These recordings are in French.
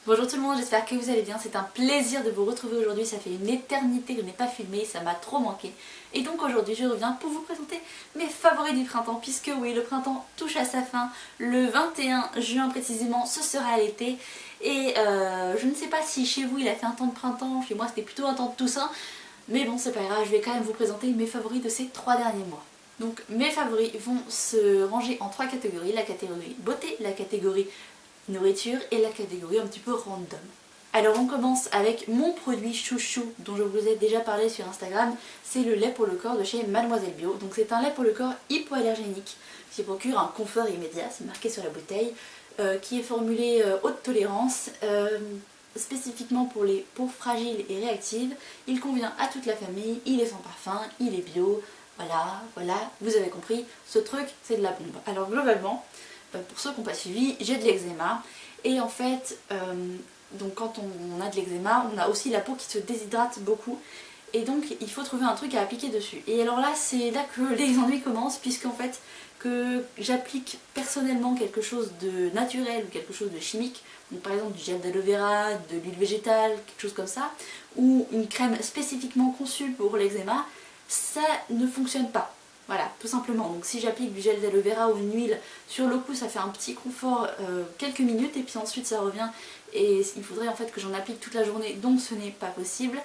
Bonjour tout le monde, j'espère que vous allez bien, c'est un plaisir de vous retrouver aujourd'hui, ça fait une éternité que je n'ai pas filmé, ça m'a trop manqué. Et donc aujourd'hui je reviens pour vous présenter mes favoris du printemps, puisque oui, le printemps touche à sa fin, le 21 juin précisément, ce sera l'été. Et je ne sais pas si chez vous il a fait un temps de printemps, chez moi c'était plutôt un temps de Toussaint, mais bon c'est pas grave, je vais quand même vous présenter mes favoris de ces 3 derniers mois. Donc mes favoris vont se ranger en 3 catégories, la catégorie beauté, la catégorie nourriture et la catégorie un petit peu random. Alors on commence avec mon produit chouchou dont je vous ai déjà parlé sur Instagram, c'est le lait pour le corps de chez Mademoiselle Bio. Donc c'est un lait pour le corps hypoallergénique qui procure un confort immédiat, c'est marqué sur la bouteille, qui est formulé haute tolérance, spécifiquement pour les peaux fragiles et réactives. Il convient à toute la famille, il est sans parfum, il est bio, voilà, vous avez compris, ce truc c'est de la bombe. Alors globalement, pour ceux qui n'ont pas suivi, j'ai de l'eczéma et en fait, donc quand on a de l'eczéma, on a aussi la peau qui se déshydrate beaucoup et donc il faut trouver un truc à appliquer dessus. Et alors là, c'est là que les ennuis commencent, puisqu'en fait, que j'applique personnellement quelque chose de naturel ou quelque chose de chimique, donc par exemple du gel d'aloe vera, de l'huile végétale, quelque chose comme ça, ou une crème spécifiquement conçue pour l'eczéma, ça ne fonctionne pas. Voilà, tout simplement. Donc si j'applique du gel d'aloe vera ou une huile sur le cou, ça fait un petit confort quelques minutes et puis ensuite ça revient. Et il faudrait en fait que j'en applique toute la journée, donc ce n'est pas possible.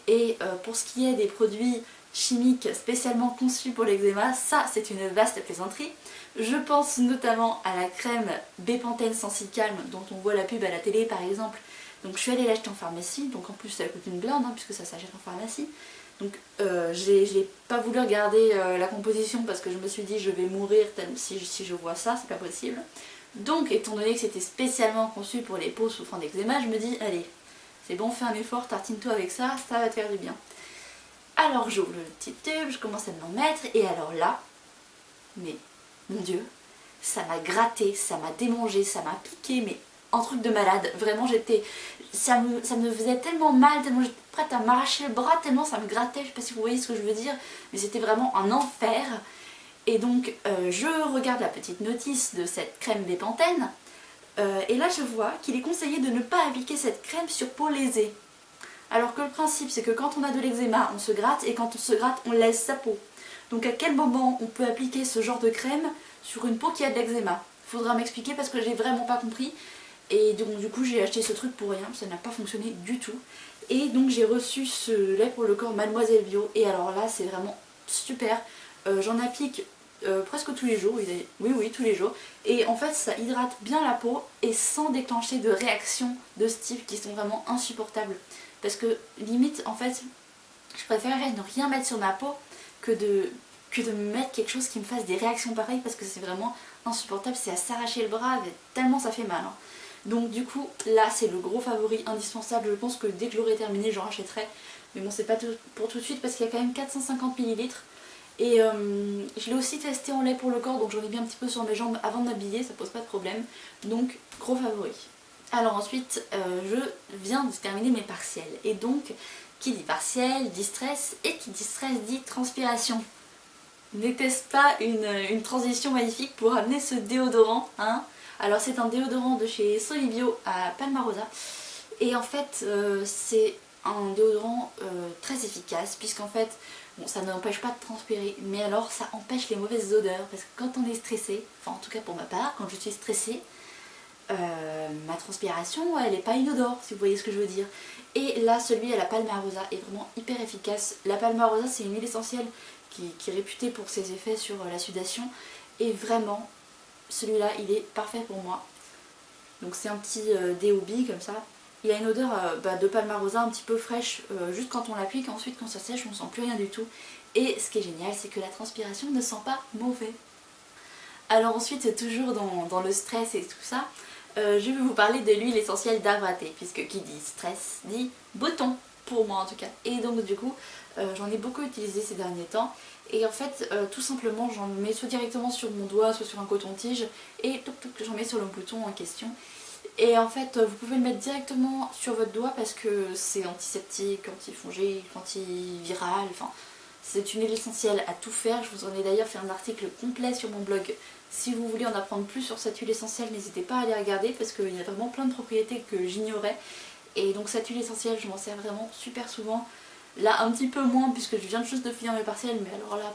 Et pour ce qui est des produits chimiques spécialement conçus pour l'eczéma, ça c'est une vaste plaisanterie. Je pense notamment à la crème Bepanthen Sensi-Calme dont on voit la pub à la télé par exemple. Donc je suis allée l'acheter en pharmacie, donc en plus ça coûte une blinde puisque ça s'achète en pharmacie. Donc je n'ai pas voulu regarder la composition parce que je me suis dit je vais mourir si je vois ça, c'est pas possible. Donc étant donné que c'était spécialement conçu pour les peaux souffrant d'eczéma, je me dis allez, c'est bon, fais un effort, tartine-toi avec ça, ça va te faire du bien. Alors j'ouvre le petit tube, je commence à m'en mettre et alors là, mais mon dieu, ça m'a gratté, ça m'a démangé, ça m'a piqué, mais un truc de malade. Vraiment, ça me faisait tellement mal, tellement j'étais prête à m'arracher le bras, tellement ça me grattait, je sais pas si vous voyez ce que je veux dire, mais c'était vraiment un enfer. Et donc, je regarde la petite notice de cette crème Bepanthen, et là je vois qu'il est conseillé de ne pas appliquer cette crème sur peau lésée. Alors que le principe, c'est que quand on a de l'eczéma, on se gratte, et quand on se gratte, on lèse sa peau. Donc à quel moment on peut appliquer ce genre de crème sur une peau qui a de l'eczéma? Faudra m'expliquer parce que j'ai vraiment pas compris. Et donc du coup j'ai acheté ce truc pour rien, ça n'a pas fonctionné du tout. Et donc j'ai reçu ce lait pour le corps Mademoiselle Bio, et alors là c'est vraiment super. J'en applique presque tous les jours, oui tous les jours. Et en fait ça hydrate bien la peau et sans déclencher de réactions de ce type qui sont vraiment insupportables. Parce que limite en fait je préférerais ne rien mettre sur ma peau que de me mettre quelque chose qui me fasse des réactions pareilles, parce que c'est vraiment insupportable, c'est à s'arracher le bras tellement ça fait mal. Hein. Donc du coup là c'est le gros favori indispensable, je pense que dès que je l'aurai terminé j'en rachèterai. Mais bon c'est pas pour tout de suite parce qu'il y a quand même 450 ml. Et je l'ai aussi testé en lait pour le corps, donc j'en ai mis un petit peu sur mes jambes avant de m'habiller, ça pose pas de problème. Donc gros favori. Alors ensuite je viens de terminer mes partiels. Et donc qui dit partiel dit stress, et qui dit stress dit transpiration. N'était-ce pas une transition magnifique pour amener ce déodorant, hein? Alors c'est un déodorant de chez Solibio à Palmarosa. Et en fait c'est un déodorant très efficace, puisqu'en fait bon, ça n'empêche pas de transpirer, mais alors ça empêche les mauvaises odeurs. Parce que quand on est stressé, enfin en tout cas pour ma part, quand je suis stressée, ma transpiration elle n'est pas inodore, si vous voyez ce que je veux dire. Et là celui à la Palmarosa est vraiment hyper efficace. La Palmarosa c'est une huile essentielle qui est réputée pour ses effets sur la sudation, et vraiment celui-là il est parfait pour moi. Donc c'est un petit déobi comme ça. Il a une odeur de Palmarosa un petit peu fraîche juste quand on l'applique, ensuite quand ça sèche on ne sent plus rien du tout. Et ce qui est génial c'est que la transpiration ne sent pas mauvais. Alors ensuite toujours dans le stress et tout ça, je vais vous parler de l'huile essentielle d'arbre à thé, puisque qui dit stress dit bouton, pour moi en tout cas. Et donc du coup j'en ai beaucoup utilisé ces derniers temps, et en fait tout simplement j'en mets soit directement sur mon doigt, soit sur un coton-tige, et j'en mets sur le bouton en question. Et en fait vous pouvez le mettre directement sur votre doigt parce que c'est antiseptique, antifongique, antiviral, enfin C'est une huile essentielle à tout faire, je vous en ai d'ailleurs fait un article complet sur mon blog. Si vous voulez en apprendre plus sur cette huile essentielle, n'hésitez pas à aller regarder parce qu'il y a vraiment plein de propriétés que j'ignorais. Et donc cette huile essentielle, je m'en sers vraiment super souvent. Là un petit peu moins puisque je viens juste de finir mes partiels, mais alors là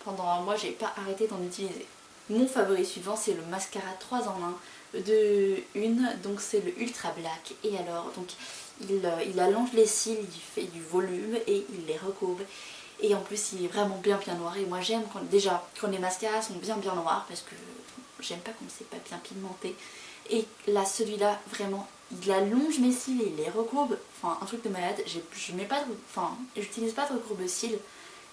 pendant un mois j'ai pas arrêté d'en utiliser. Mon favori suivant c'est le mascara 3 en 1 de Une, donc c'est le Ultra Black. Et alors donc il allonge les cils, il fait du volume et il les recourbe. Et en plus il est vraiment bien noir et moi j'aime quand les mascaras sont bien noirs parce que j'aime pas quand c'est pas bien pigmenté. Et là celui-là vraiment il allonge mes cils et il les recourbe, enfin un truc de malade. J'utilise pas de recourbe-cils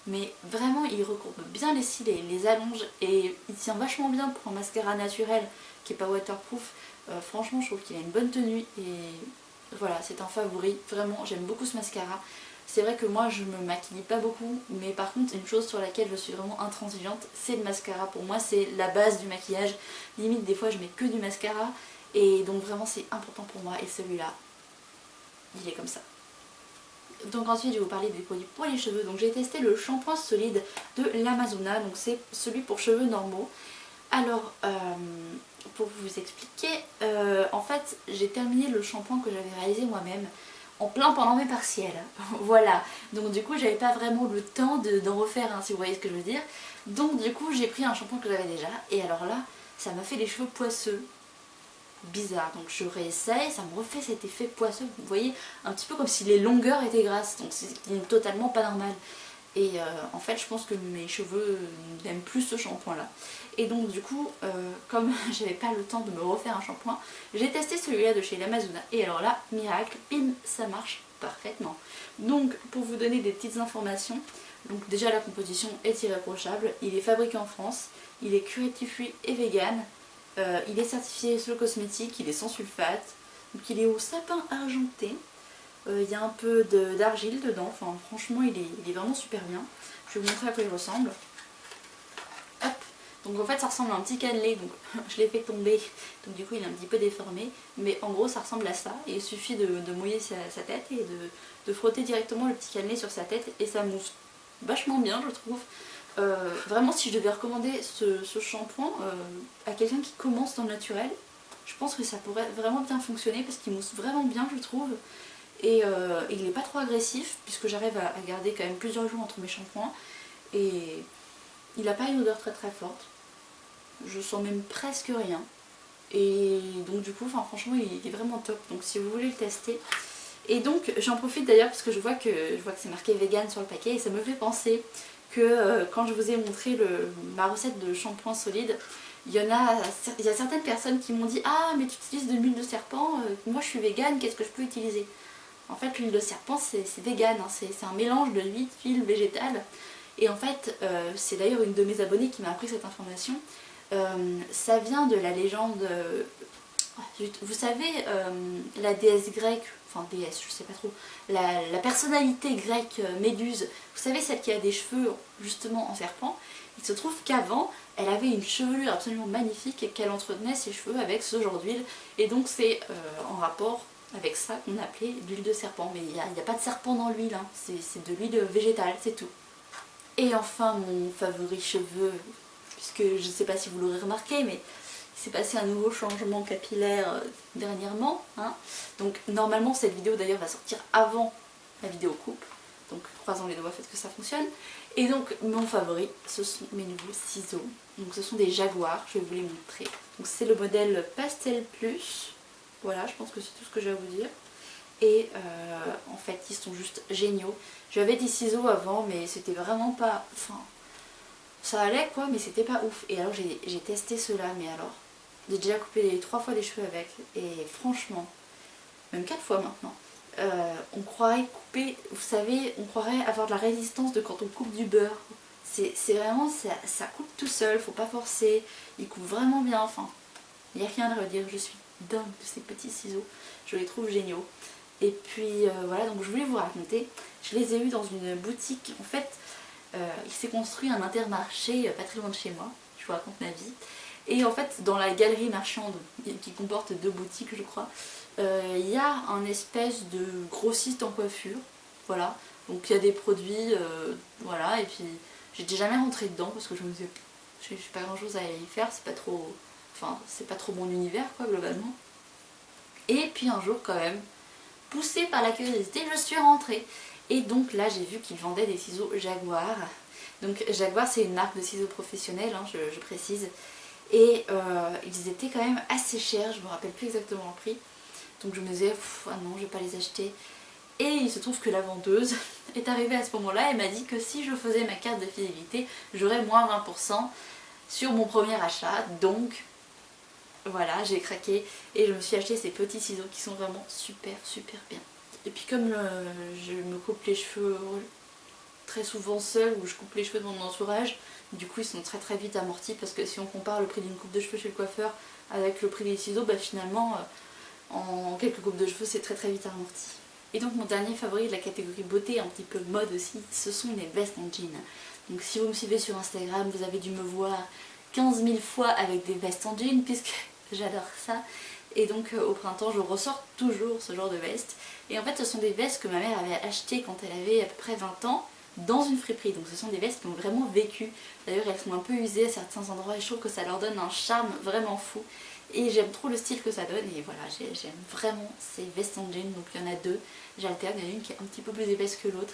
mais vraiment il recourbe bien les cils et il les allonge et il tient vachement bien pour un mascara naturel qui est pas waterproof. Franchement je trouve qu'il a une bonne tenue et voilà, c'est un favori, vraiment j'aime beaucoup ce mascara. C'est vrai que moi je me maquille pas beaucoup, mais par contre une chose sur laquelle je suis vraiment intransigeante, c'est le mascara. Pour moi c'est la base du maquillage, limite des fois je mets que du mascara et donc vraiment c'est important pour moi et celui-là, il est comme ça. Donc ensuite je vais vous parler des produits pour les cheveux. Donc j'ai testé le shampoing solide de l'Amazona, donc c'est celui pour cheveux normaux. Alors pour vous expliquer, en fait j'ai terminé le shampoing que j'avais réalisé moi-même en plein pendant mes partiels. Voilà, donc du coup j'avais pas vraiment le temps d'en refaire, hein, si vous voyez ce que je veux dire. Donc du coup j'ai pris un shampoing que j'avais déjà et alors là ça m'a fait les cheveux poisseux. Bizarre, donc je réessaye, ça me refait cet effet poisseux, vous voyez, un petit peu comme si les longueurs étaient grasses, donc c'est totalement pas normal. Et en fait je pense que mes cheveux n'aiment plus ce shampoing là. Et donc du coup, comme j'avais pas le temps de me refaire un shampoing, j'ai testé celui-là de chez l'Amazona. Et alors là, miracle, bim, ça marche parfaitement. Donc pour vous donner des petites informations, donc déjà la composition est irréprochable, il est fabriqué en France, il est cruelty free et vegan. Il est certifié Slow Cosmétique, il est sans sulfate, donc il est au sapin argenté. Il y a un peu d'argile dedans, enfin franchement il est vraiment super bien. Je vais vous montrer à quoi il ressemble. Hop. Donc en fait ça ressemble à un petit cannelé, donc je l'ai fait tomber, donc du coup il est un petit peu déformé, mais en gros ça ressemble à ça. Et il suffit de mouiller sa tête et de frotter directement le petit cannelé sur sa tête et ça mousse vachement bien je trouve. Vraiment si je devais recommander ce shampoing à quelqu'un qui commence dans le naturel, je pense que ça pourrait vraiment bien fonctionner parce qu'il mousse vraiment bien je trouve. Et il n'est pas trop agressif puisque j'arrive à garder quand même plusieurs jours entre mes shampoings. Et il n'a pas une odeur très forte, je sens même presque rien. Et donc du coup franchement il est vraiment top, donc si vous voulez le tester. Et donc j'en profite d'ailleurs parce que je vois que c'est marqué vegan sur le paquet et ça me fait penser que quand je vous ai montré ma recette de shampoing solide, il y a certaines personnes qui m'ont dit ah mais tu utilises de l'huile de serpent, moi je suis végane, qu'est-ce que je peux utiliser? En fait l'huile de serpent c'est vegan, hein, c'est un mélange de huile végétale. Et en fait c'est d'ailleurs une de mes abonnées qui m'a appris cette information. Ça vient de la légende, vous savez la déesse grecque, enfin déesse je sais pas trop, la personnalité grecque Méduse, vous savez celle qui a des cheveux justement en serpent. Il se trouve qu'avant elle avait une chevelure absolument magnifique et qu'elle entretenait ses cheveux avec ce genre d'huile. Et donc c'est en rapport avec ça qu'on appelait l'huile de serpent. Mais il n'y a pas de serpent dans l'huile, hein. C'est de l'huile végétale, c'est tout. Et enfin mon favori cheveux, puisque je ne sais pas si vous l'aurez remarqué, mais il s'est passé un nouveau changement capillaire dernièrement. Hein. Donc normalement cette vidéo d'ailleurs va sortir avant la vidéo coupe. Donc croisons les doigts, faites que ça fonctionne. Et donc mon favori, ce sont mes nouveaux ciseaux. Donc ce sont des Jaguar, je vais vous les montrer. Donc c'est le modèle Pastel Plus. Voilà, je pense que c'est tout ce que j'ai à vous dire. Et en fait ils sont juste géniaux. J'avais des ciseaux avant mais c'était vraiment pas... Enfin, ça allait quoi mais c'était pas ouf. Et alors j'ai testé ceux-là, mais alors j'ai déjà coupé 3 fois les cheveux avec. Et franchement, même 4 fois maintenant. On croirait couper, vous savez, on croirait avoir de la résistance de quand on coupe du beurre. C'est vraiment, ça coupe tout seul, faut pas forcer. Il coupe vraiment bien, enfin, il n'y a rien à redire. Je suis dingue de ces petits ciseaux, je les trouve géniaux. Et puis voilà, donc je voulais vous raconter, je les ai eus dans une boutique. En fait, il s'est construit un Intermarché pas très loin de chez moi, je vous raconte ma vie. Et en fait, dans la galerie marchande, qui comporte 2 boutiques je crois, il y a un espèce de grossiste en coiffure, voilà, Donc il y a des produits, voilà, et puis j'étais jamais rentrée dedans parce que je me disais, j'ai pas grand chose à y faire, c'est pas trop, enfin c'est pas trop mon univers quoi globalement. Et puis un jour quand même, poussée par la curiosité, je suis rentrée. Et donc là j'ai vu qu'ils vendaient des ciseaux Jaguar. Donc Jaguar c'est une marque de ciseaux professionnels, hein, je précise. Et ils étaient quand même assez chers, je me rappelle plus exactement le prix. Donc je me disais, ah non je vais pas les acheter. Et il se trouve que la vendeuse est arrivée à ce moment-là et m'a dit que si je faisais ma carte de fidélité, j'aurais moins 20% sur mon premier achat. Donc voilà, j'ai craqué et je me suis acheté ces petits ciseaux qui sont vraiment super bien. Et puis comme je me coupe les cheveux très souvent seule ou je coupe les cheveux de mon entourage, du coup ils sont très vite amortis parce que si on compare le prix d'une coupe de cheveux chez le coiffeur avec le prix des ciseaux, bah finalement en quelques coupes de cheveux c'est très vite amorti. Et donc mon dernier favori de la catégorie beauté, un petit peu mode aussi, ce sont les vestes en jean. Donc si vous me suivez sur Instagram, vous avez dû me voir 15 000 fois avec des vestes en jean puisque j'adore ça. Et donc au printemps je ressors toujours ce genre de vestes. Et en fait ce sont des vestes que ma mère avait achetées quand elle avait à peu près 20 ans dans une friperie. Donc ce sont des vestes qui ont vraiment vécu. D'ailleurs elles sont un peu usées à certains endroits et je trouve que ça leur donne un charme vraiment fou. Et j'aime trop le style que ça donne et voilà, j'aime vraiment ces vestes en jean. Donc il y en a deux, j'alterne, il y en a une qui est un petit peu plus épaisse que l'autre.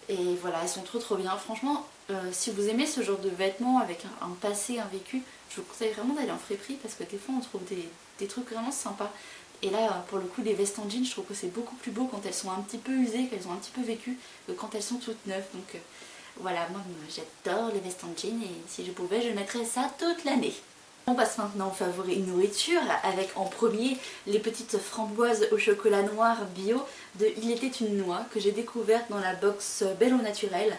Et voilà, elles sont trop bien. Franchement, si vous aimez ce genre de vêtements avec un passé, un vécu, je vous conseille vraiment d'aller en friperie parce que des fois on trouve des trucs vraiment sympas. Et là, pour le coup, des vestes en jean, je trouve que c'est beaucoup plus beau quand elles sont un petit peu usées, qu'elles ont un petit peu vécu, que quand elles sont toutes neuves. Donc voilà, moi j'adore les vestes en jean et si je pouvais, je mettrais ça toute l'année. On passe maintenant aux favoris nourriture avec en premier les petites framboises au chocolat noir bio de Il était une noix que j'ai découverte dans la box Belle au naturel.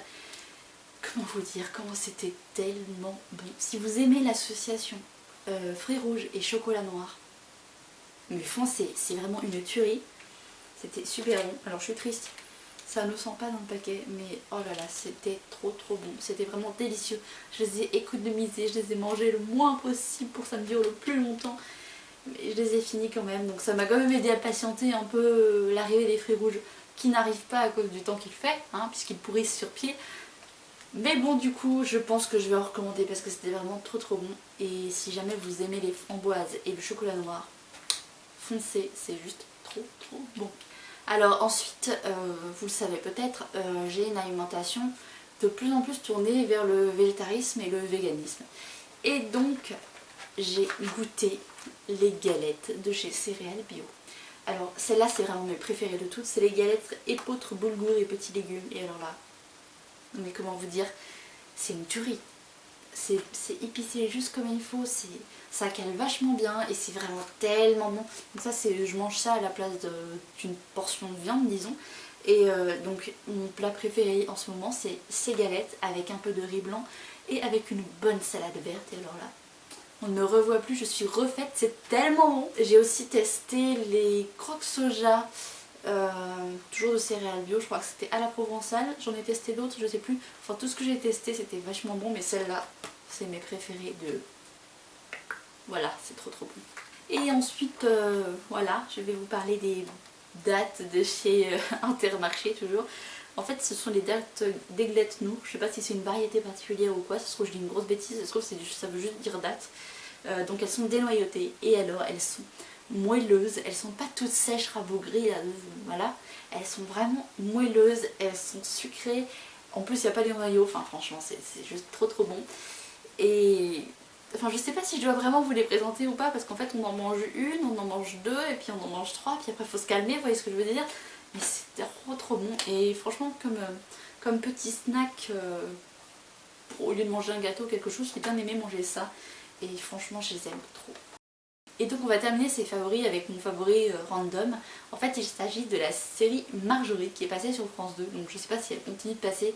Comment vous dire, comment c'était tellement bon. Si vous aimez l'association fruits rouges et chocolat noir, mais foncez, c'est vraiment une tuerie. C'était super bon. Alors je suis triste, ça ne sent pas dans le paquet, mais oh là là, c'était trop bon. C'était vraiment délicieux. Je les ai économisés, je les ai mangés le moins possible pour que ça me dure le plus longtemps. Mais je les ai finis quand même, donc ça m'a quand même aidé à patienter un peu l'arrivée des fruits rouges qui n'arrivent pas à cause du temps qu'il fait, hein, puisqu'ils pourrissent sur pied. Mais bon, du coup, je pense que je vais en recommander parce que c'était vraiment trop bon. Et si jamais vous aimez les framboises et le chocolat noir, foncez, c'est juste trop bon. Alors ensuite, vous le savez peut-être, j'ai une alimentation de plus en plus tournée vers le végétarisme et le véganisme. Et donc, j'ai goûté les galettes de chez Céréales Bio. Alors celles-là, c'est vraiment mes préférées de toutes. C'est les galettes épeautres, boulgour et petits légumes. Et alors là, mais comment vous dire, c'est une tuerie. C'est épicé juste comme il faut, ça cale vachement bien et c'est vraiment tellement bon. Donc ça, je mange ça à la place d'une portion de viande, disons. Et donc mon plat préféré en ce moment, c'est ces galettes avec un peu de riz blanc et avec une bonne salade verte. Et alors là, on ne me revoit plus, je suis refaite, c'est tellement bon. J'ai aussi testé les croques soja, toujours de céréales bio, je crois que c'était à la provençale. J'en ai testé d'autres, je sais plus. Enfin tout ce que j'ai testé c'était vachement bon, mais celle-là c'est mes préférés de... Voilà, c'est trop bon. Et ensuite, voilà, je vais vous parler des dattes de chez Intermarché toujours. En fait ce sont les dattes d'Aiglettes Nour, je sais pas si c'est une variété particulière ou quoi, ça se trouve je dis une grosse bêtise, ça se trouve ça veut juste dire dattes. Donc elles sont dénoyautées et alors elles sont moelleuses, elles sont pas toutes sèches, rabougries, là, voilà, elles sont vraiment moelleuses, elles sont sucrées, en plus il n'y a pas les noyaux, enfin franchement c'est juste trop bon. Et enfin je sais pas si je dois vraiment vous les présenter ou pas parce qu'en fait on en mange une, on en mange deux et puis on en mange trois, puis après il faut se calmer, vous voyez ce que je veux dire. Mais c'est trop bon et franchement comme petit snack, au lieu de manger un gâteau ou quelque chose, j'ai bien aimé manger ça et franchement je les aime trop. Et donc on va terminer ces favoris avec mon favori random. En fait il s'agit de la série Marjorie qui est passée sur France 2. Donc je sais pas si elle continue de passer.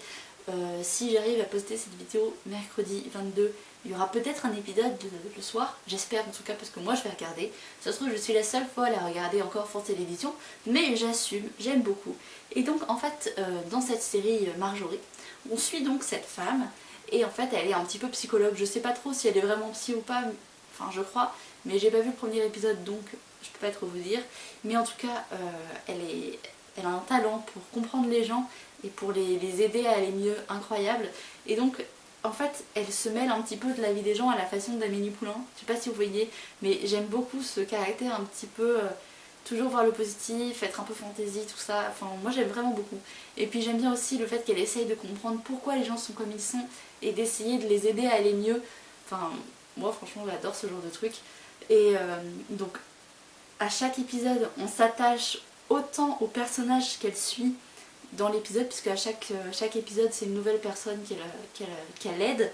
Si j'arrive à poster cette vidéo mercredi 22, il y aura peut-être un épisode le soir. J'espère en tout cas parce que moi je vais regarder. Ça se trouve je suis la seule fois à la regarder encore France Télévisions. Mais j'assume, j'aime beaucoup. Et donc en fait dans cette série Marjorie, on suit donc cette femme. Et en fait elle est un petit peu psychologue. Je sais pas trop si elle est vraiment psy ou pas. Enfin je crois. Mais j'ai pas vu le premier épisode donc je peux pas trop vous dire. Mais en tout cas elle est elle a un talent pour comprendre les gens et pour les aider à aller mieux, incroyable. Et donc en fait elle se mêle un petit peu de la vie des gens à la façon d'Amélie Poulain. Je sais pas si vous voyez, mais j'aime beaucoup ce caractère un petit peu toujours voir le positif, être un peu fantaisie, tout ça. Enfin moi j'aime vraiment beaucoup. Et puis j'aime bien aussi le fait qu'elle essaye de comprendre pourquoi les gens sont comme ils sont et d'essayer de les aider à aller mieux. Enfin moi franchement j'adore ce genre de truc. Et donc à chaque épisode on s'attache autant au personnage qu'elle suit dans l'épisode, puisque à chaque épisode c'est une nouvelle personne qu'elle aide,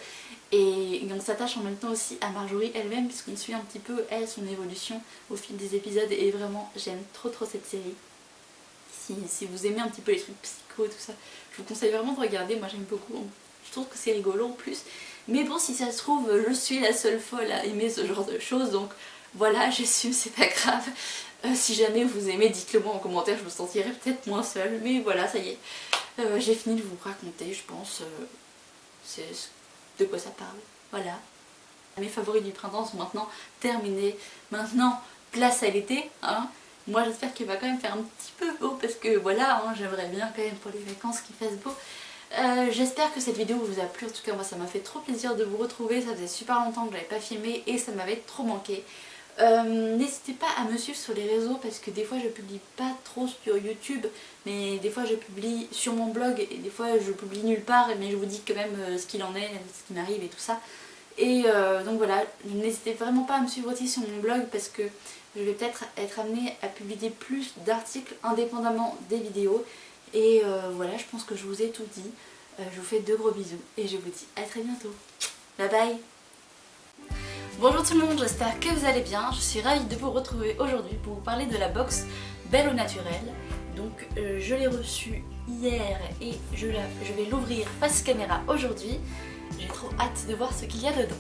et on s'attache en même temps aussi à Marjorie elle-même, puisqu'on suit un petit peu elle, son évolution au fil des épisodes, et vraiment j'aime trop cette série. Si vous aimez un petit peu les trucs psycho et tout ça, je vous conseille vraiment de regarder, moi j'aime beaucoup, je trouve que c'est rigolo en plus. Mais bon, si ça se trouve, je suis la seule folle à aimer ce genre de choses, donc voilà, j'assume, c'est pas grave. Si jamais vous aimez, dites-le moi en commentaire, je me sentirai peut-être moins seule, mais voilà, ça y est. J'ai fini de vous raconter, je pense, c'est de quoi ça parle. Voilà. Mes favoris du printemps sont maintenant terminés. Maintenant, place à l'été, hein. Moi j'espère qu'il va quand même faire un petit peu beau, parce que voilà, hein, j'aimerais bien quand même pour les vacances qu'il fasse beau. J'espère que cette vidéo vous a plu, en tout cas moi ça m'a fait trop plaisir de vous retrouver, ça faisait super longtemps que j'avais pas filmé et ça m'avait trop manqué. N'hésitez pas à me suivre sur les réseaux, parce que des fois je publie pas trop sur YouTube, mais des fois je publie sur mon blog et des fois je publie nulle part, mais je vous dis quand même ce qu'il en est, ce qui m'arrive et tout ça. Et donc voilà, n'hésitez vraiment pas à me suivre aussi sur mon blog, parce que je vais peut-être être amenée à publier plus d'articles indépendamment des vidéos. Et voilà, je pense que je vous ai tout dit. Je vous fais de gros bisous et je vous dis à très bientôt. Bye bye. Bonjour tout le monde, j'espère que vous allez bien. Je suis ravie de vous retrouver aujourd'hui pour vous parler de la box Belle au Naturel. Donc je l'ai reçue hier et je vais l'ouvrir face caméra aujourd'hui. J'ai trop hâte de voir ce qu'il y a dedans.